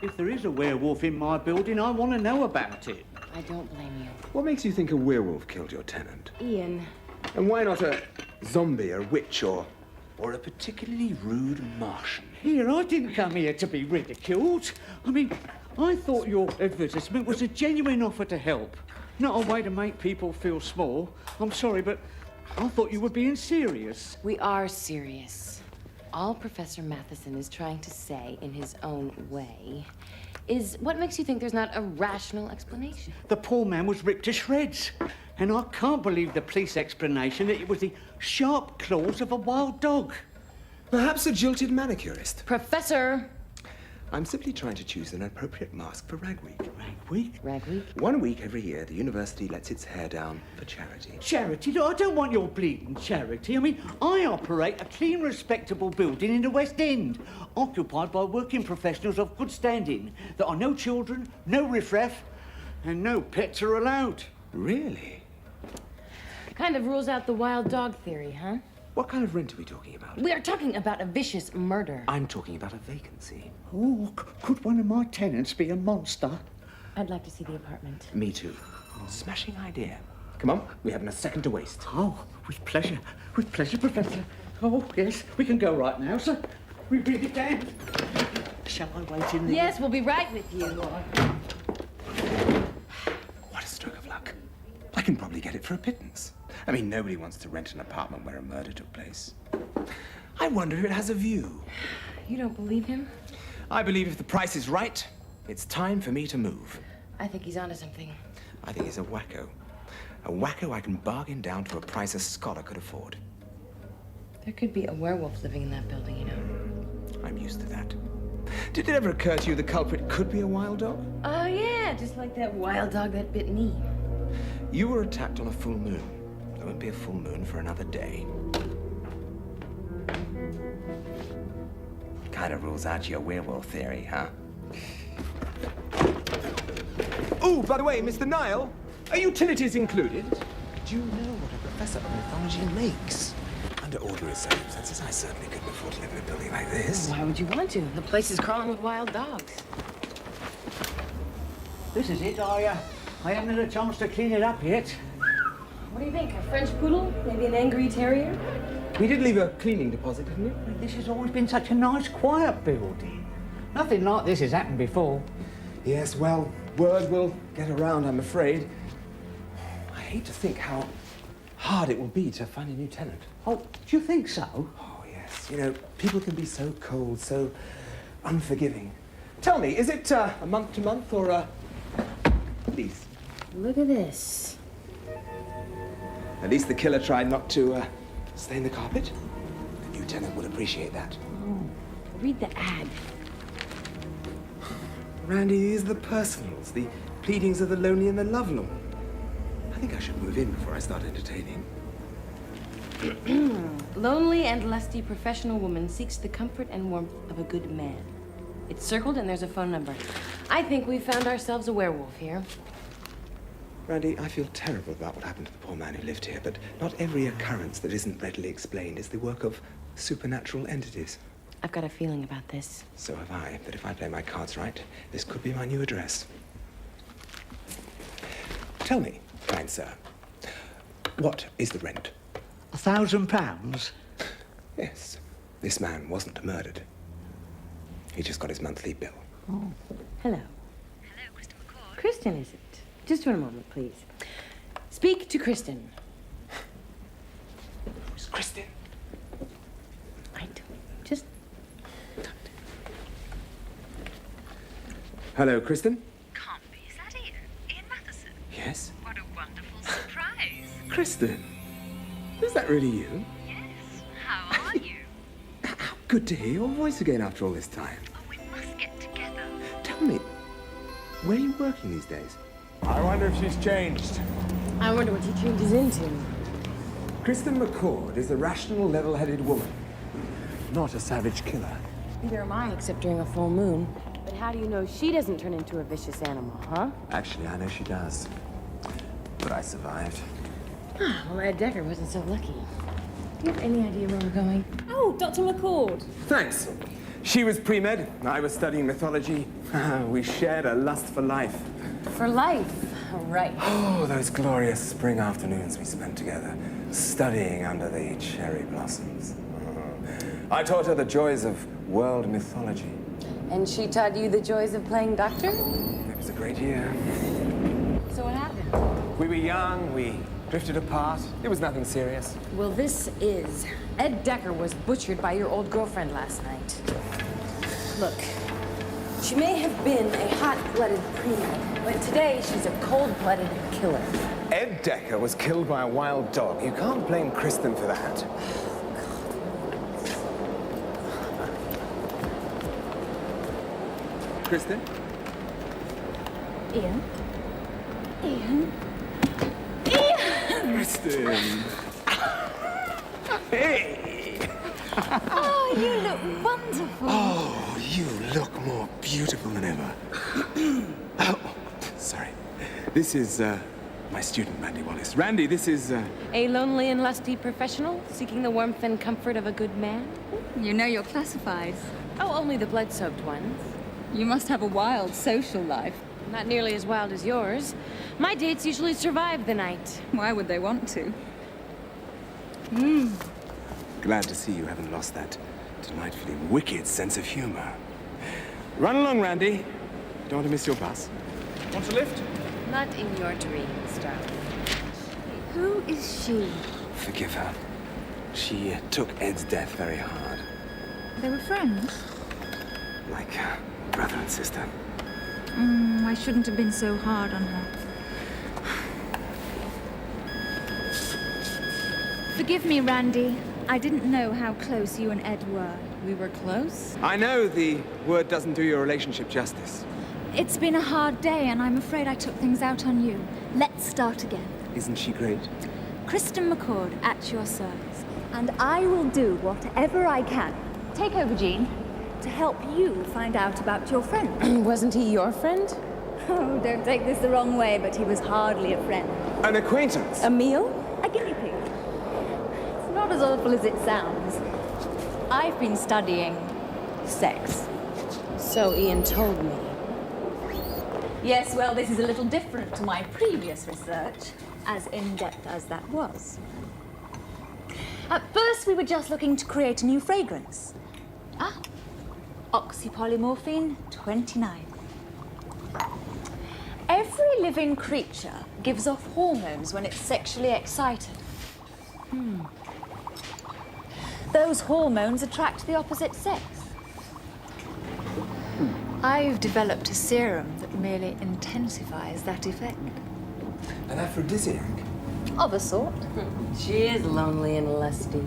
If there is a werewolf in my building, I want to know about it. I don't blame you. What makes you think a werewolf killed your tenant? Ian. And why not a zombie, or a witch, or a particularly rude Martian? Here, I didn't come here to be ridiculed. I mean, I thought your advertisement was a genuine offer to help, not a way to make people feel small. I'm sorry, but I thought you were being serious. We are serious. All Professor Matheson is trying to say, in his own way, is what makes you think there's not a rational explanation? The poor man was ripped to shreds. And I can't believe the police explanation that it was the sharp claws of a wild dog. Perhaps a jilted manicurist. Professor! I'm simply trying to choose an appropriate mask for Rag Week. Rag Week? Rag Week? 1 week every year, the university lets its hair down for charity. Charity? I don't want your bleeding charity. I mean, I operate a clean, respectable building in the West End, occupied by working professionals of good standing. There are no children, no riffraff, and no pets are allowed. Really? Kind of rules out the wild dog theory, huh? What kind of rent are we talking about? We are talking about a vicious murder. I'm talking about a vacancy. Oh, could one of my tenants be a monster? I'd like to see the apartment. Me too. Smashing idea. Come on, we haven't a second to waste. Oh, with pleasure, Professor. Oh, yes, we can go right now, sir. We bring it down. Shall I wait in the... Yes, we'll be right with you. What a stroke of luck. I can probably get it for a pittance. I mean, nobody wants to rent an apartment where a murder took place. I wonder if it has a view. You don't believe him? I believe if the price is right, it's time for me to move. I think he's onto something. I think he's a wacko. A wacko I can bargain down to a price a scholar could afford. There could be a werewolf living in that building, you know. I'm used to that. Did it ever occur to you the culprit could be a wild dog? Oh, yeah, just like that wild dog that bit me. You were attacked on a full moon. There won't be a full moon for another day. Kind of rules out your werewolf theory, huh? Oh, by the way, Mr. Nile, are utilities included? Do you know what a professor of mythology makes? Under ordinary circumstances, I certainly couldn't afford to live in a building like this. Why would you want to? The place is crawling with wild dogs. This is it. I haven't had a chance to clean it up yet. What do you think? A French poodle? Maybe an angry terrier? We did leave a cleaning deposit, didn't we? This has always been such a nice, quiet building. Nothing like this has happened before. Yes, well, word will get around, I'm afraid. I hate to think how hard it will be to find a new tenant. Oh, do you think so? Oh, yes. You know, people can be so cold, so unforgiving. Tell me, is it a month-to-month or a lease? Look at this. At least the killer tried not to stain the carpet. The new tenant will appreciate that. Oh, read the ad. Randy, these are the personals, the pleadings of the lonely and the lovelorn. I think I should move in before I start entertaining. Lonely and lusty professional woman seeks the comfort and warmth of a good man. It's circled and there's a phone number. I think we found ourselves a werewolf here. Randy, I feel terrible about what happened to the poor man who lived here, but not every occurrence that isn't readily explained is the work of supernatural entities. I've got a feeling about this. So have I, but if I play my cards right, this could be my new address. Tell me, kind sir, what is the rent? £1,000? Yes, this man wasn't murdered. He just got his monthly bill. Oh. Hello. Hello, Kristen McCord. Kristen, is it? Just for a moment, please. Speak to Kristen. Who's Kristen? I don't. Just. Hello, Kristen? Can't be. Is that Ian? Ian Matheson? Yes? What a wonderful surprise. Kristen? Is that really you? Yes. How are you? How good to hear your voice again after all this time. Oh, we must get together. Tell me, where are you working these days? I wonder if she's changed. I wonder what he changes into. Kristen McCord is a rational, level-headed woman. Not a savage killer. Neither am I, except during a full moon. But how do you know she doesn't turn into a vicious animal, huh? Actually, I know she does. But I survived. Well, Ed Decker wasn't so lucky. Do you have any idea where we're going? Oh, Dr. McCord. Thanks. She was pre-med, I was studying mythology. We shared a lust for life. For life, right. Oh, those glorious spring afternoons we spent together, studying under the cherry blossoms. I taught her the joys of world mythology. And she taught you the joys of playing doctor? It was a great year. So what happened? We were young, we drifted apart. It was nothing serious. Well, this is. Ed Decker was butchered by your old girlfriend last night. Look, she may have been a hot-blooded pre-med, but today she's a cold-blooded killer. Ed Decker was killed by a wild dog. You can't blame Kristen for that. Kristen? Ian? Ian? Kristen! Hey! Oh, you look wonderful. Oh, you look more beautiful than ever. Oh, sorry. This is, my student, Randy Wallace. Randy, this is, A lonely and lusty professional seeking the warmth and comfort of a good man? You know your classifieds. Oh, only the blood-soaked ones. You must have a wild social life. Not nearly as wild as yours. My dates usually survive the night. Why would they want to? glad to see you haven't lost that delightfully wicked sense of humor. Run along, Randy. Don't want to miss your bus. Want a lift? Not in your dreams, darling. Who is she? Forgive her. She took Ed's death very hard. They were friends? Like brother and sister. I shouldn't have been so hard on her. Forgive me, Randy. I didn't know how close you and Ed were. We were close? I know the word doesn't do your relationship justice. It's been a hard day, and I'm afraid I took things out on you. Let's start again. Isn't she great? Kristen McCord, at your service. And I will do whatever I can. Take over, Jean, to help you find out about your friend. Wasn't he your friend? Oh, don't take this the wrong way, but he was hardly a friend. An acquaintance. A meal? A guinea pig. It's not as awful as it sounds. I've been studying sex. So Ian told me. Yes, well, this is a little different to my previous research, as in-depth as that was. At first, we were just looking to create a new fragrance. Ah, oxypolymorphine 29. Every living creature gives off hormones when it's sexually excited. Those hormones attract the opposite sex. I've developed a serum that merely intensifies that effect. An aphrodisiac. Of a sort. She is lonely and lusty.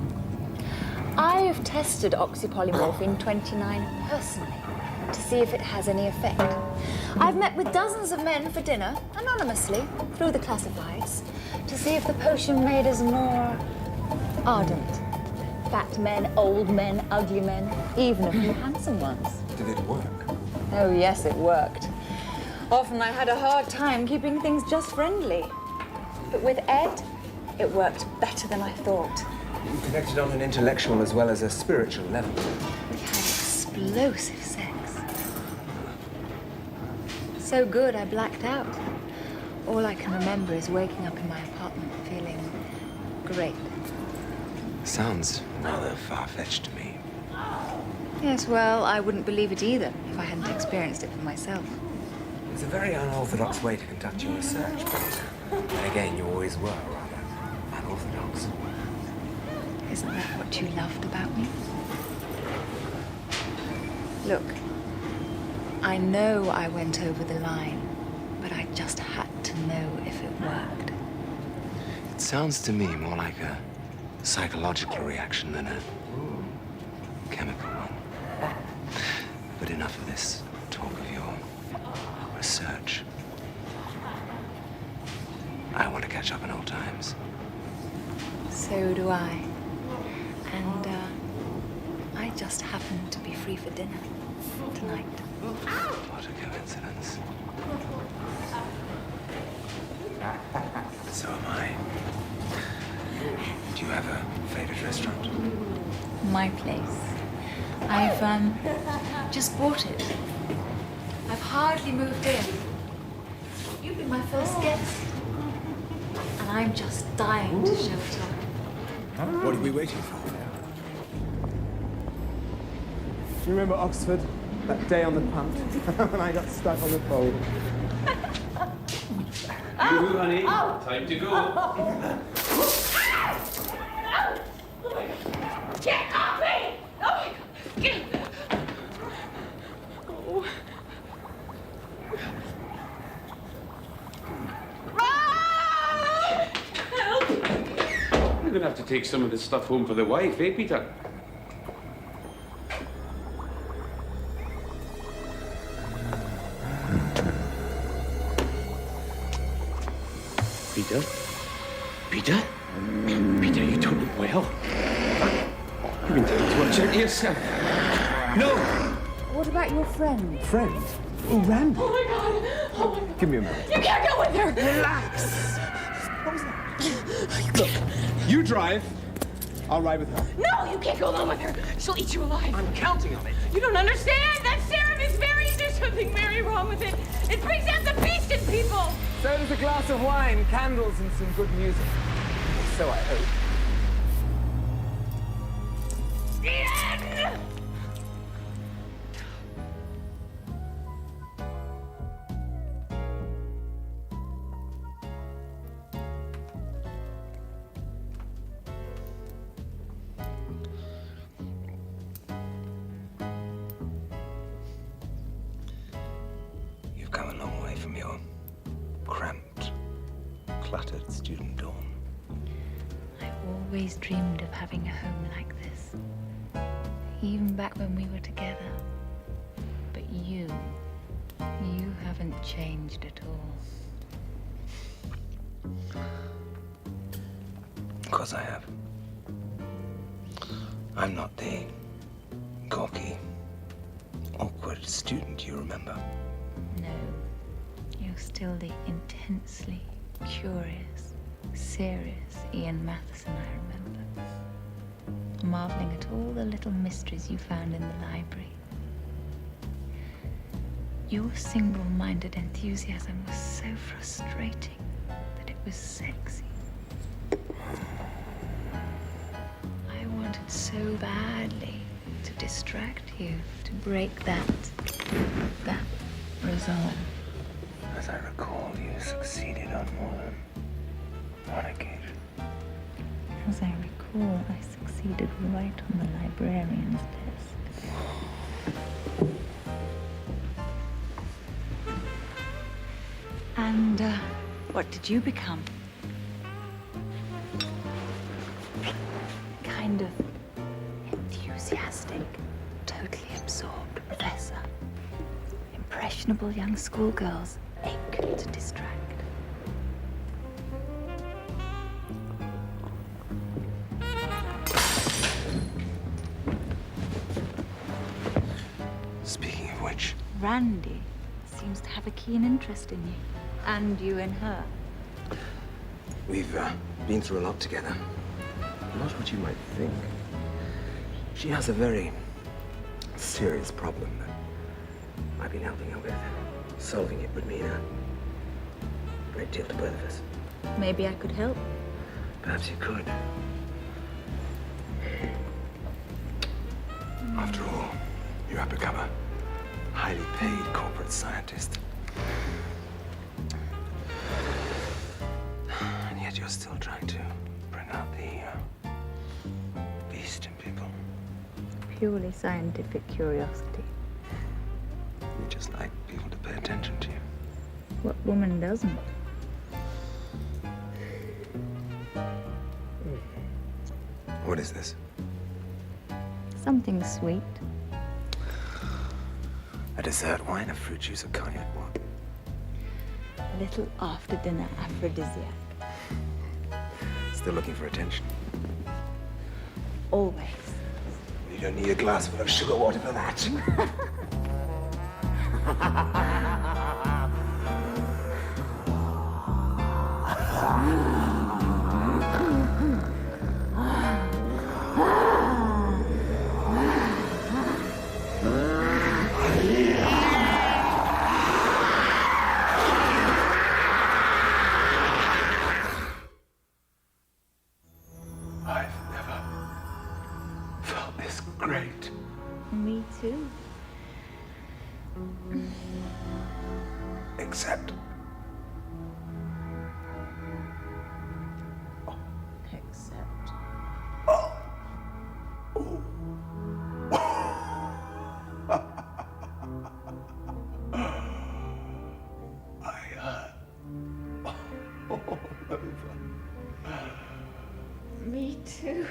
I've tested oxypolymorphine 29 personally to see if it has any effect. I've met with dozens of men for dinner, anonymously, through the classifieds, to see if the potion made us more ardent. Fat men, old men, ugly men, even a few handsome ones. Did it work? Oh, yes, it worked. Often I had a hard time keeping things just friendly. But with Ed, it worked better than I thought. You connected on an intellectual as well as a spiritual level. We had explosive sex. So good, I blacked out. All I can remember is waking up in my apartment feeling great. Sounds rather far-fetched to me. Yes, well, I wouldn't believe it either if I hadn't experienced it for myself. It's a very unorthodox way to conduct your research, but then again, you always were rather unorthodox. Isn't that what you loved about me? Look, I know I went over the line, but I just had to know if it worked. It sounds to me more like a psychological reaction than a chemical one. But enough of this talk of your research. I want to catch up on old times. So do I. And, I just happened to be free for dinner tonight. What a coincidence. So am I. Do you have a favorite restaurant? My place. I've just bought it. I've hardly moved in. You've been my first guest. And I'm just dying to show it off. What are we waiting for? You remember Oxford? That day on the punt when I got stuck on the pole. You, honey. Time to go. Get off me! Oh my God! Get... Oh. Run! Help! You're gonna have to take some of this stuff home for the wife, eh, Peter? Peter? Peter? Peter, you don't look well. You've been taking too much out of yourself. No! What about your friend? Friend? Oh, Randy. Oh my God! Oh my God! Give me a minute. You can't go with her! Relax. What was that? Look, you drive. I'll ride with her. No, you can't go along with her. She'll eat you alive. I'm counting on it. You don't understand. That serum is there's something very wrong with it. It brings out the beast in people. So does a glass of wine, candles, and some good music. So I hope. Ian! You've come a long way from your cramped, cluttered student dorm. I always dreamed of having a home like this, even back when we were together. But you haven't changed at all. Of course I have. I'm not the gawky, awkward student you remember. No, you're still the intensely curious, serious Ian Matheson I remember. Marveling at all the little mysteries you found in the library. Your single-minded enthusiasm was so frustrating that it was sexy. I wanted so badly to distract you, to break that resolve. As I recall, you succeeded on more than one occasion. As I recall, I succeeded right on the librarian's desk. And what did you become? Kind of enthusiastic, totally absorbed professor. Impressionable young schoolgirls ache to distract. Speaking of which, Randy seems to have a keen interest in you. And you in her. we've been through a lot together. Not what you might think. She has a very serious problem that I've been helping her with. Solving it would mean a great deal to both of us. Maybe I could help. Perhaps you could. After all, you have become a highly paid corporate scientist. And yet you're still trying to bring out the beast in people. Purely scientific curiosity. You just like people to pay attention to you. What woman doesn't? What is this? Something sweet. A dessert wine, a fruit juice, a cognac, what? A little after-dinner aphrodisiac. Still looking for attention. Always. You don't need a glass full of sugar water for that. Me too. Except. Except. Me too.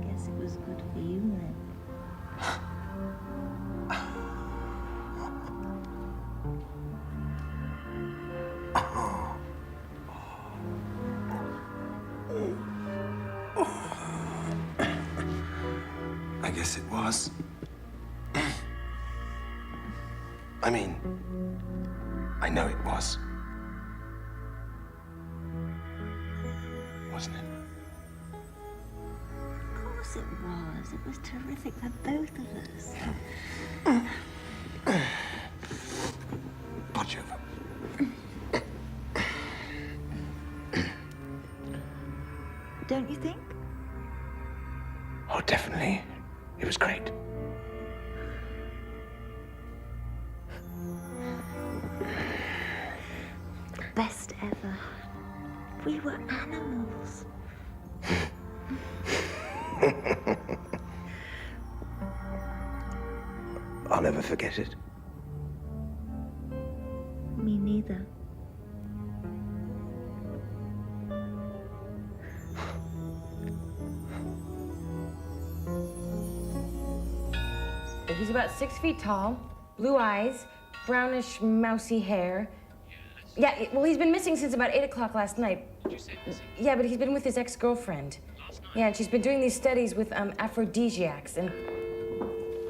Guess it was good for you then. I guess it was. I mean, I know it was. Wasn't it? Of course it was. It was terrific for both of us. Watch over. Don't you think? Oh, definitely. It was great. Best ever. We were animals. I'll never forget it. Me neither. He's about 6 feet tall, blue eyes, brownish, mousy hair. Yeah, well, he's been missing since about 8 o'clock last night. Yeah, but he's been with his ex-girlfriend. Yeah, and she's been doing these studies with aphrodisiacs and...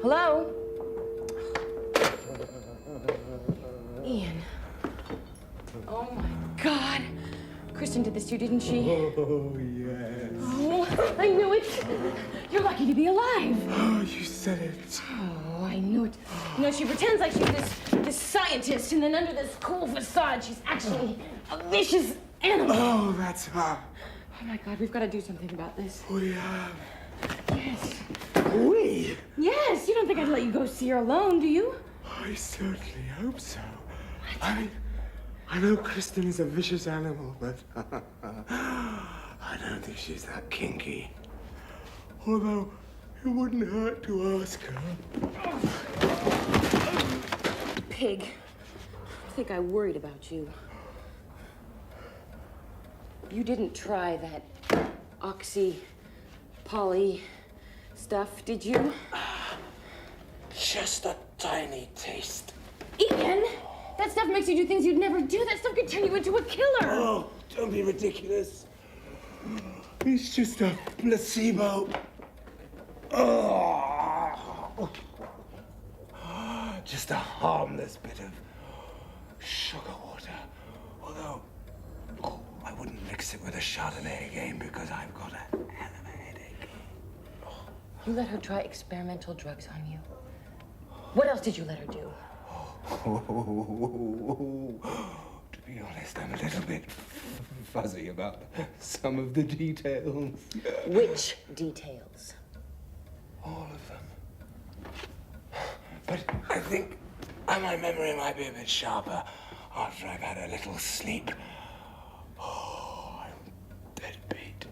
Hello? Ian. Oh, my God. Kristen did this to you, didn't she? Oh, yes. Oh, I knew it. You're lucky to be alive. Oh, you said it. Oh, I knew it. You know, she pretends like she's this scientist, and then under this cool facade, she's actually a vicious animal. Oh, that's her. Oh, my God, we've got to do something about this. We have. Yes. We? Yes, you don't think I'd let you go see her alone, do you? I certainly hope so. I mean, I know Kristen is a vicious animal, but I don't think she's that kinky. Although, it wouldn't hurt to ask her. Pig. I think I worried about you. You didn't try that poly stuff, did you? Just a tiny taste. Ian! That stuff makes you do things you'd never do. That stuff could turn you into a killer. Oh, don't be ridiculous. It's just a placebo. Oh. Just a harmless bit of sugar water. Although, I wouldn't mix it with a Chardonnay again because I've got a hell of a headache. You let her try experimental drugs on you. What else did you let her do? To be honest, I'm a little bit fuzzy about some of the details. Which details? All of them. But I think my memory might be a bit sharper after I've had a little sleep. Oh, I'm dead beat.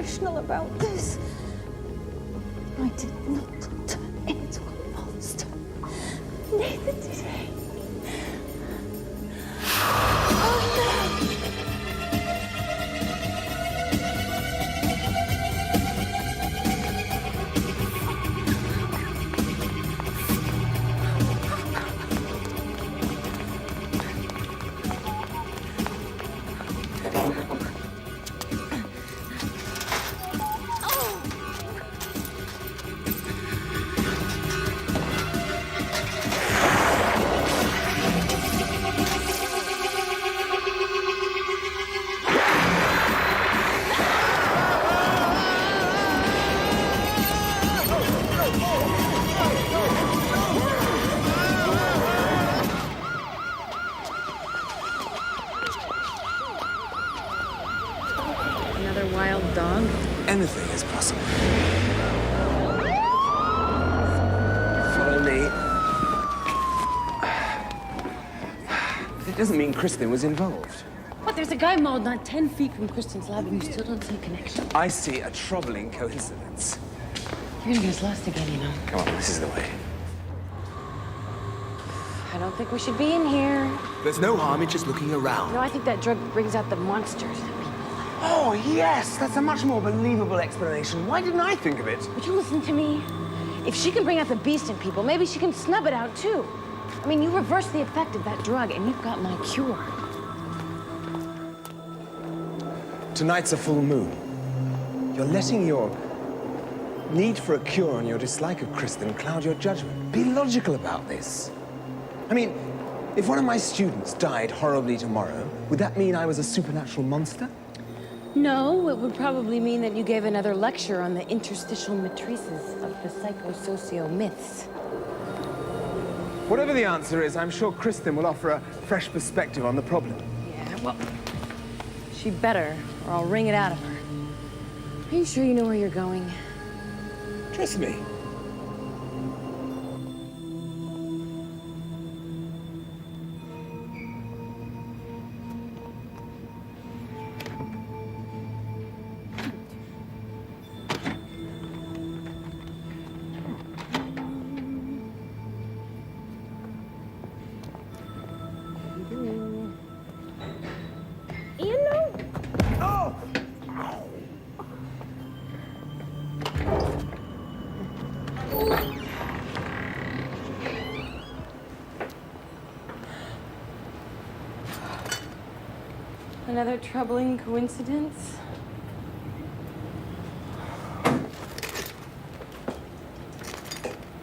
professional about this. I did not turn into a monster. Neither did he. Oh no! Another wild dog? Anything is possible. Follow me. It doesn't mean Kristen was involved. What, there's a guy mauled not 10 feet from Kristen's lab and you still don't see a connection? I see a troubling coincidence. You're gonna get us lost again, you know. Come on, this is the way. I don't think we should be in here. There's no harm in just looking around. No, I think that drug brings out the monsters. Oh, yes! That's a much more believable explanation. Why didn't I think of it? Would you listen to me? If she can bring out the beast in people, maybe she can snub it out, too. I mean, you reverse the effect of that drug, and you've got my cure. Tonight's a full moon. You're letting your need for a cure and your dislike of Kristen cloud your judgment. Be logical about this. I mean, if one of my students died horribly tomorrow, would that mean I was a supernatural monster? No, it would probably mean that you gave another lecture on the interstitial matrices of the psychosocio myths. Whatever the answer is, I'm sure Kristen will offer a fresh perspective on the problem. Yeah, well, she better, or I'll wring it out of her. Are you sure you know where you're going? Trust me. Ian, no. Oh! Another troubling coincidence?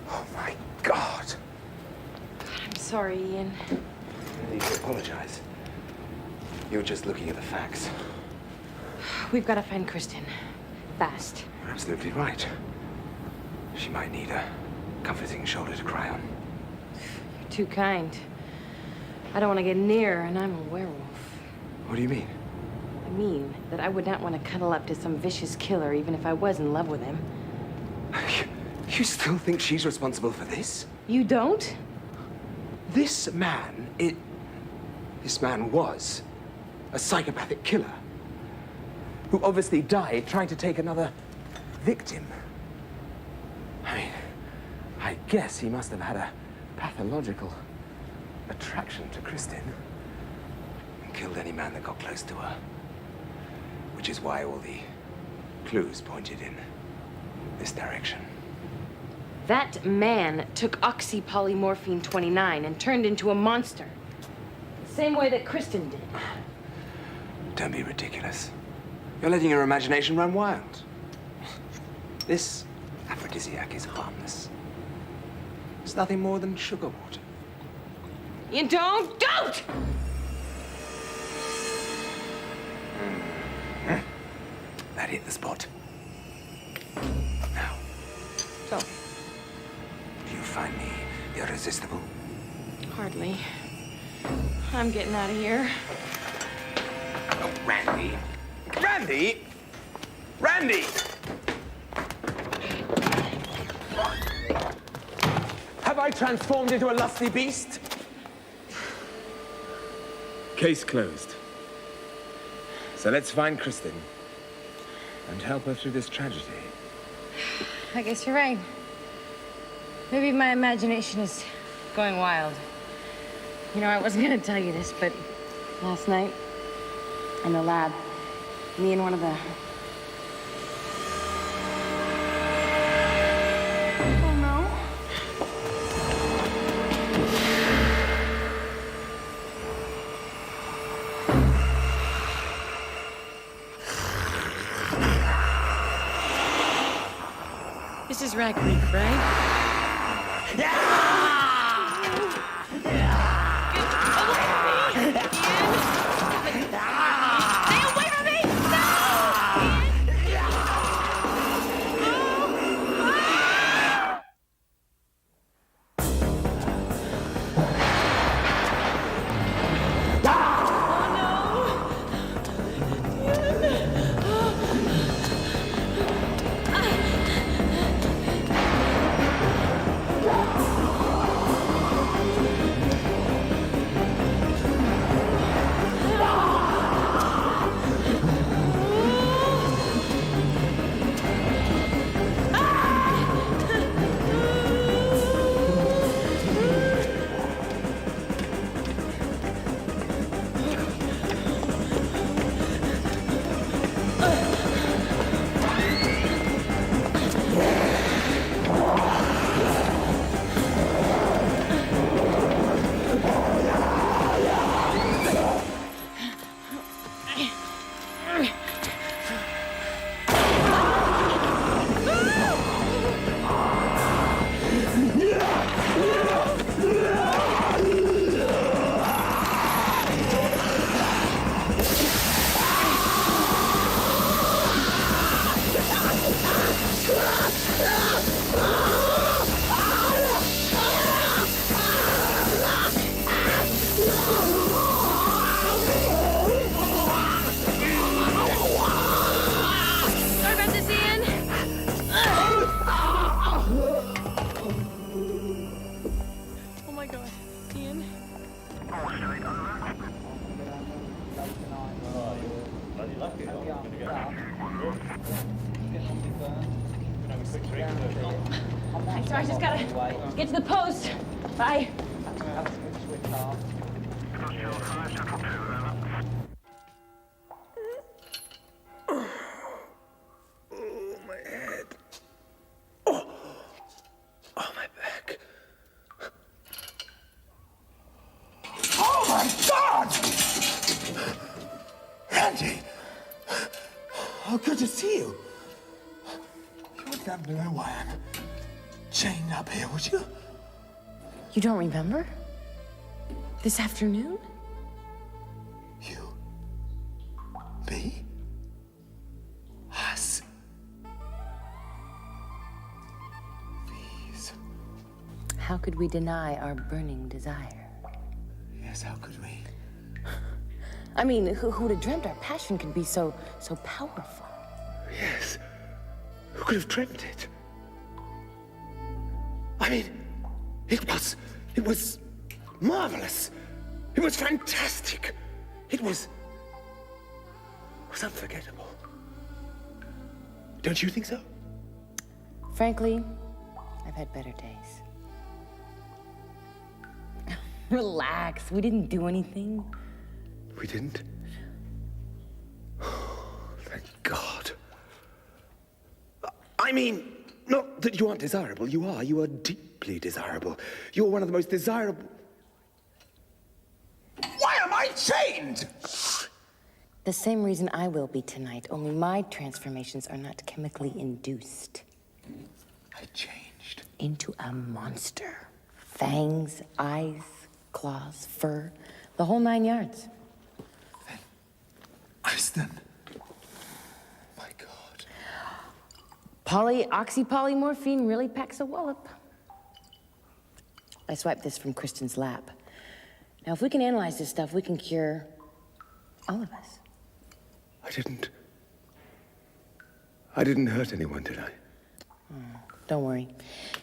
Oh, my God. I'm sorry, Ian. I need to apologize. You were just looking at the facts. We've got to find Kristen. Fast. You're absolutely right. She might need a comforting shoulder to cry on. You're too kind. I don't want to get near, and I'm a werewolf. What do you mean? I mean that I would not want to cuddle up to some vicious killer, even if I was in love with him. You still think she's responsible for this? You don't? This man was a psychopathic killer who obviously died trying to take another victim. I mean, I guess he must have had a pathological attraction to Kristen and killed any man that got close to her. Which is why all the clues pointed in this direction. That man took oxypolymorphine 29 and turned into a monster. The same way that Kristen did. Don't be ridiculous. You're letting your imagination run wild. This aphrodisiac is harmless. It's nothing more than sugar water. You don't! That hit the spot. Now, tell me, do you find me irresistible? Hardly. I'm getting out of here. Oh, Randy. Randy! Randy! Have I transformed into a lusty beast? Case closed. So let's find Kristen and help her through this tragedy. I guess you're right. Maybe my imagination is going wild. You know, I wasn't gonna tell you this, but last night, in the lab, me and one of the... Oh, no. This is Rack Reef, right? Sorry, I just gotta get to the post. Bye. Oh, my head. Oh, my back. Oh, my God! Randy! Oh, good to see you. You wouldn't happen to know why I'm chained up here, would you? You don't remember? This afternoon? You? Me? Us? These? How could we deny our burning desire? Yes, how could we? I mean, who would have dreamt our passion could be so powerful? Yes. Who could have dreamt it? I mean, it was marvelous. It was fantastic. It was unforgettable. Don't you think so? Frankly, I've had better days. Relax, we didn't do anything. We didn't? Thank God. I mean, not that you aren't desirable. You are. You are deeply desirable. You're one of the most desirable... Why am I chained? The same reason I will be tonight, only my transformations are not chemically induced. I changed. Into a monster. Fangs, eyes, claws, fur, the whole 9 yards. Kristen. My God. Oxypolymorphine really packs a wallop. I swiped this from Kristen's lab. Now, if we can analyze this stuff, we can cure all of us. I didn't hurt anyone, did I? Don't worry.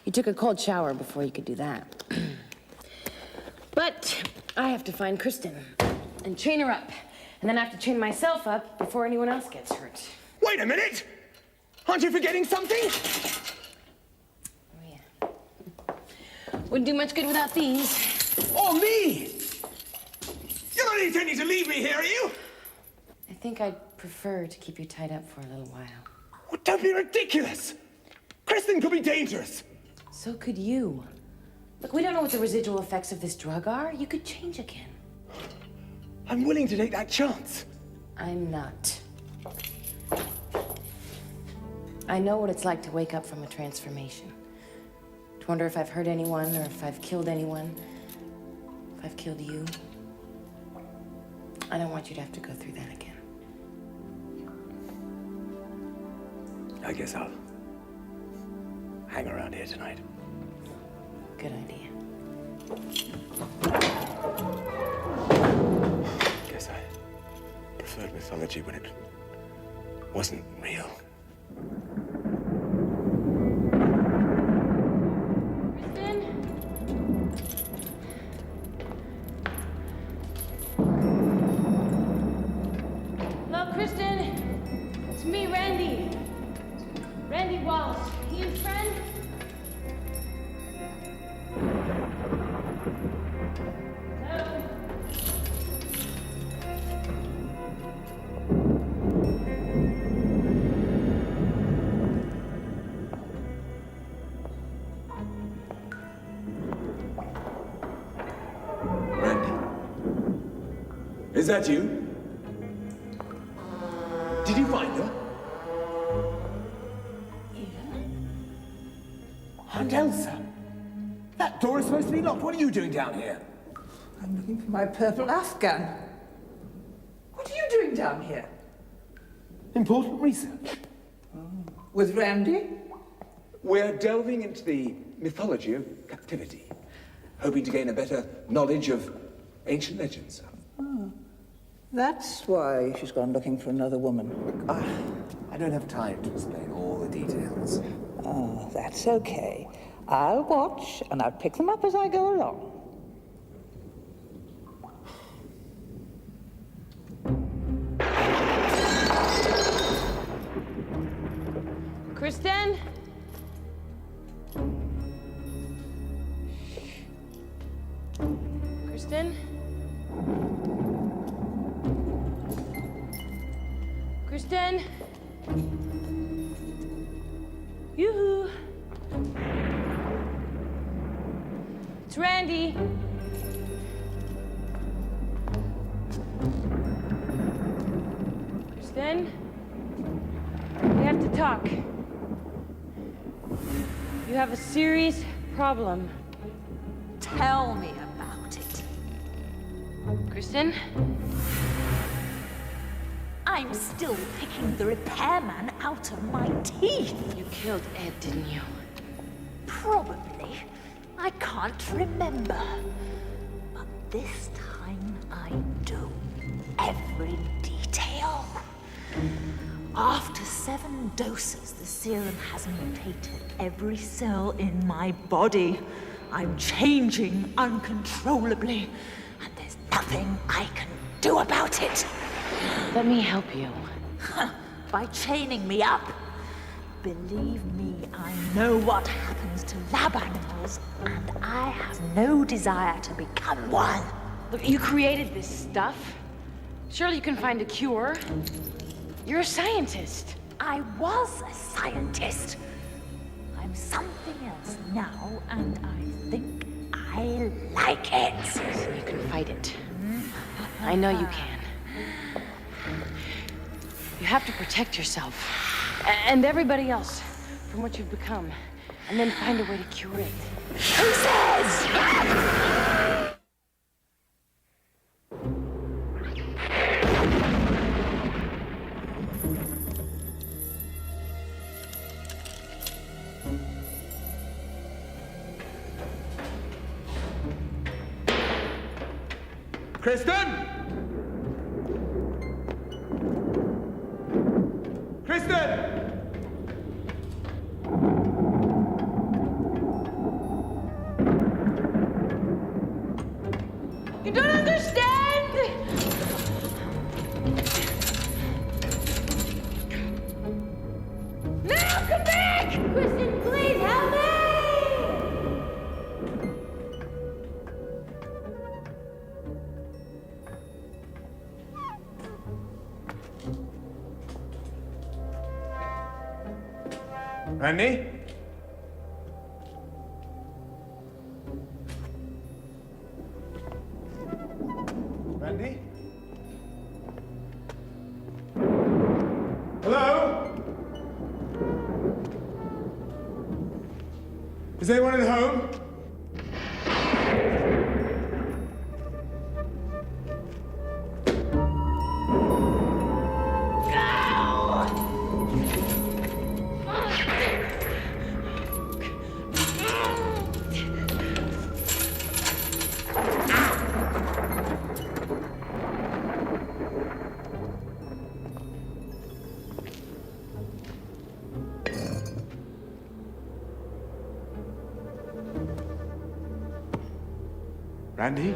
You took a cold shower before you could do that. But I have to find Kristen and chain her up. And then I have to chain myself up before anyone else gets hurt. Wait a minute! Aren't you forgetting something? Oh, yeah. Wouldn't do much good without these. Oh, me! You're not intending to leave me here, are you? I think I'd prefer to keep you tied up for a little while. Oh, don't be ridiculous! Kristen could be dangerous. So could you. Look, we don't know what the residual effects of this drug are. You could change again. I'm willing to take that chance. I'm not. I know what it's like to wake up from a transformation. To wonder if I've hurt anyone or if I've killed anyone. If I've killed you. I don't want you to have to go through that again. I guess I'll hang around here tonight. Good idea. Guess I preferred mythology when it wasn't real. Hello, Kristen. It's me, Randy. Randy Wallace. Ian's friend? Hello? Randy? Is that you? Did you find her? Aunt Elsa! That door is supposed to be locked. What are you doing down here? I'm looking for my purple Afghan. What are you doing down here? Important research. With Randy? We're delving into the mythology of captivity, hoping to gain a better knowledge of ancient legends. That's why she's gone looking for another woman. I don't have time to explain all the details. Oh, that's okay. I'll watch and I'll pick them up as I go along. Kristen? Kristen? Kristen? Yoo-hoo! It's Randy. Kristen? We have to talk. You have a serious problem. Tell me about it. Kristen? I'm still picking the repairman out of my teeth. You killed Ed, didn't you? Probably. I can't remember. But this time I do. Every detail. After 7 doses, the serum has mutated every cell in my body. I'm changing uncontrollably, and there's nothing I can do about it. Let me help you. By chaining me up. Believe me, I know what happens to lab animals, and I have no desire to become one. Look, you created this stuff. Surely you can find a cure. You're a scientist. I was a scientist. I'm something else now, and I think I like it. So you can fight it. I know you can. You have to protect yourself and everybody else from what you've become, and then find a way to cure it. Who says? Kristen! Kristen! You don't understand! Randy? Randy? Hello? Is anyone at home? Randy?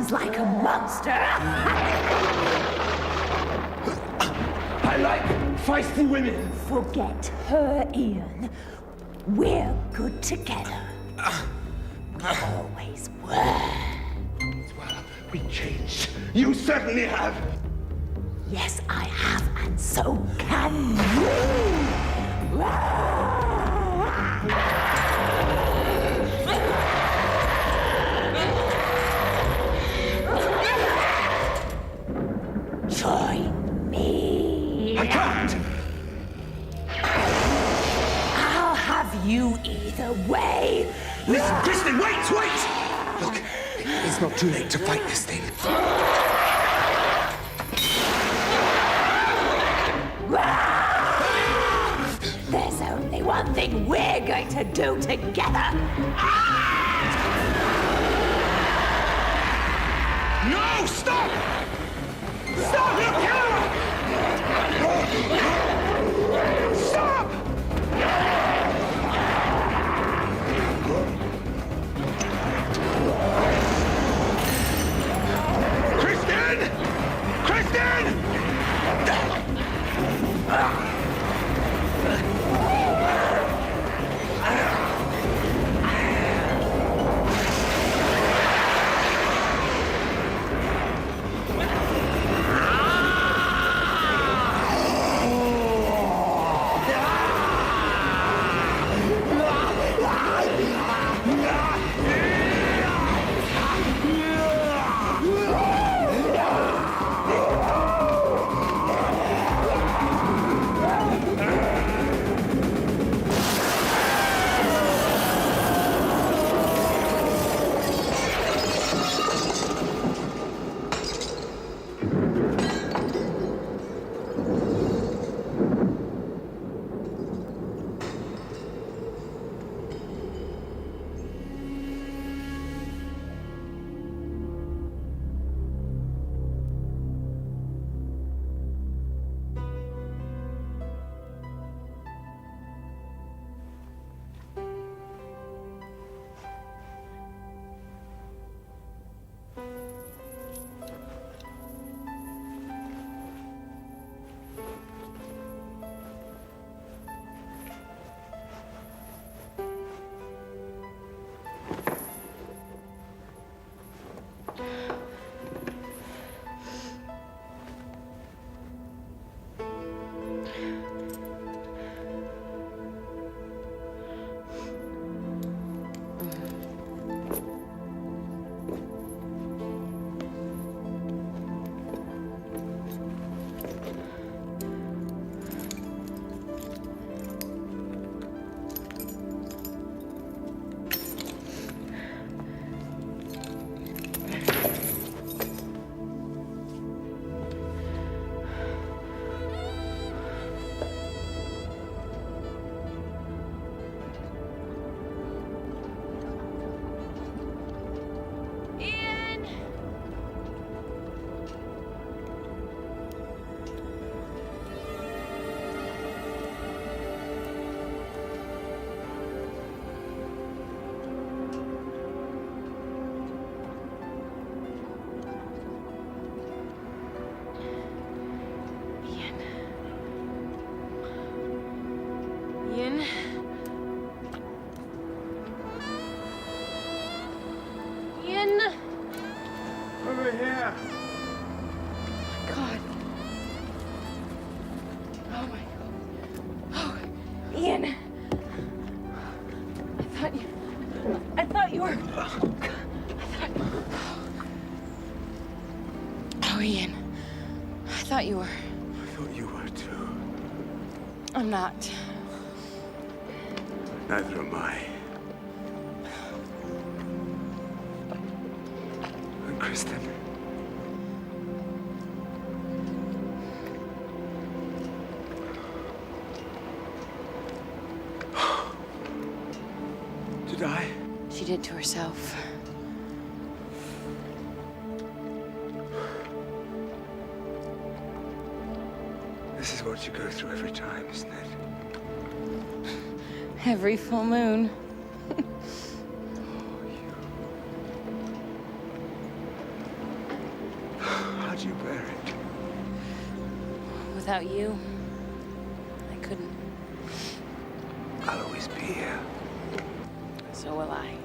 Like a monster. I like feisty women. Forget her, Ian. We're good together. Always were. Well, we changed. You certainly have. Yes, I have, and so can you. Join me. I can't. I'll have you either way. Listen, Kristen, wait! Look, it's not too late to fight this thing. There's only one thing we're going to do together. No, stop! Stop! You'll kill her! Stop! Kristen! Ian. I thought you were... Oh, Ian. I thought you were... I thought you were too. I'm not. Neither am I. And Kristen. Did I? She did to herself. This is what you go through every time, isn't it? Every full moon. How'd you bear it? Without you, I couldn't. I'll always be here. So will I.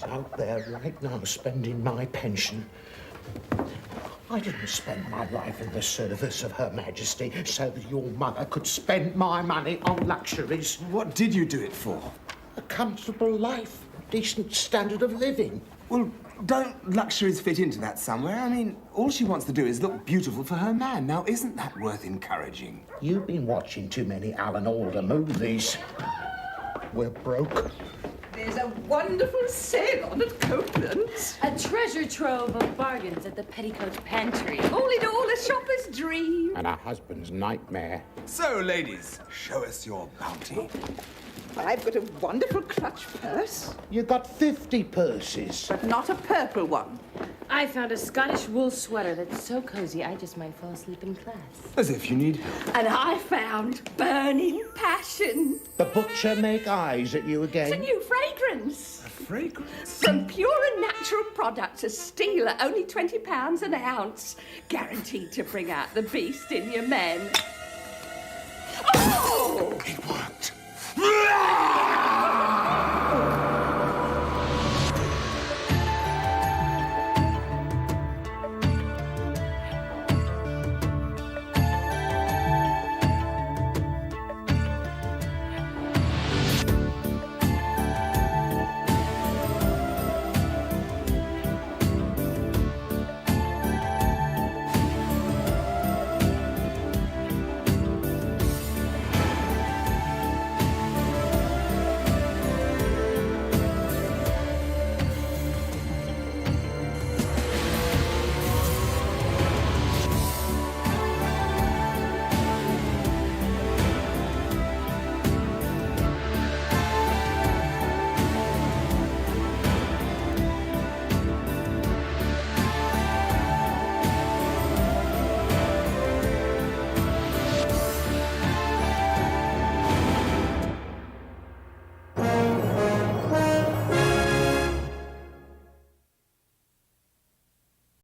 Out there right now spending my pension. I didn't spend my life in the service of Her Majesty so that your mother could spend my money on luxuries. What did you do it for? A comfortable life, decent standard of living. Well, don't luxuries fit into that somewhere? I mean, all she wants to do is look beautiful for her man. Now, isn't that worth encouraging? You've been watching too many Alan Alda movies. We're broke. There's a wonderful sale on at Copeland's. A treasure trove of bargains at the Petticoat Pantry. All in all, a shopper's dream. And a husband's nightmare. So, ladies, show us your bounty. I've got a wonderful clutch purse, You got 50 purses. but not a purple one. I found a Scottish wool sweater that's so cozy I just might fall asleep in class. As if you need help. And I found burning passion. The butcher make eyes at you It's a again. new fragrance. Fragrance. From pure and natural products, a steel at only £20 an ounce. Guaranteed to bring out the beast in your men. Oh! It worked.